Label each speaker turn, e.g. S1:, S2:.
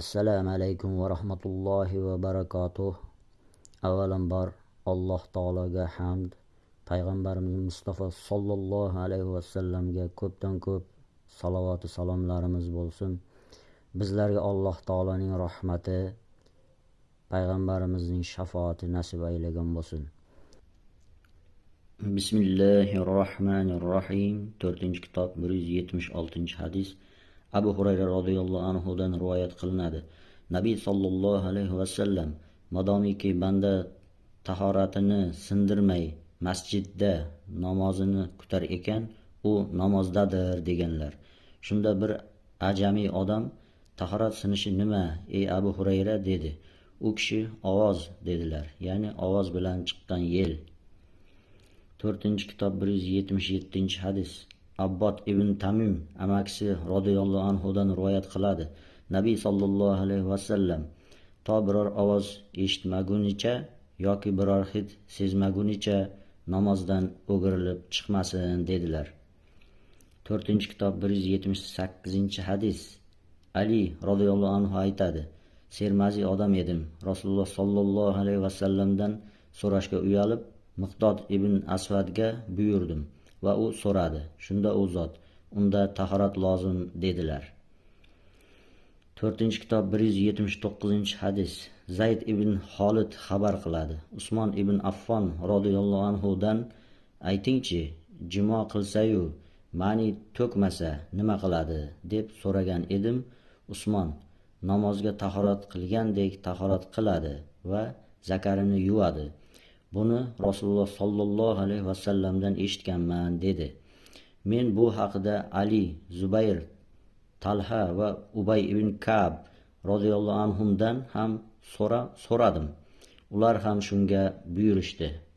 S1: Assalomu alaykum va rahmatullohi va barakatuh. Avvalambor Alloh taologa hamd, payg'ambarimiz Mustafa sollallohu alayhi va sallamga ko'pdan ko'p salovat va salomlarimiz bo'lsin. Bizlarga Alloh taoloning rahmati, payg'ambarimizning shafoati nasib aylagan bo'lsin. Bismillahirrohmanirrohim. 4-kitob 176-hadis. Abu Hurayra radhiyallohu anhudan rivoyat qilinadi. Nabiy sallallohu alayhi vasallam madomiki banda tahoratini sindirmay masjidda namozini kutar ekan, u namozdadir deganlar. Shunda bir ajamiy odam tahorat sinishi nima, ey Abu Hurayra dedi. U kishi ovoz dedilar, ya'ni ovoz bilan chiqqan yel. 4-kitob 177-hadis. Abbod ibn Tamim amakisi radhiyallohu anhudan rivoyat qiladi. Nabiy sallallohu alayhi vasallam to biror ovoz eshitmagunicha yoki biror hid sezmagunicha namozdan o'girilib chiqmasin dedilar. 4-kitob 178-hadis. Ali radhiyallohu anhu aytadi: sermaziy odam edim. Rasululloh sallallohu alayhi vasallamdan so'rashga uyalib Miqdod ibn Asvadga buyurdim va u so'radi. Shunda u zot: unda tahorat lozim dedilar. 4-kitob 179-hadis. Zayd ibn Xolid xabar qiladi. Usmon ibn Affon radhiyallohu anhudan: aytingchi, jimo qilsa-yu ma'ni to'kmasa nima qiladi deb so'ragan edim. Usmon: namozga tahorat qilgandek tahorat qiladi va zakarini yuvadi. Buni Rasululloh sallallohu alayhi vasallamdan eshitganman dedi. Men bu haqida Ali, Zubayr, Talha va Ubay ibn Ka'b radhiyallohu anhumdan ham so'radim. Ular ham shunga buyurishdi.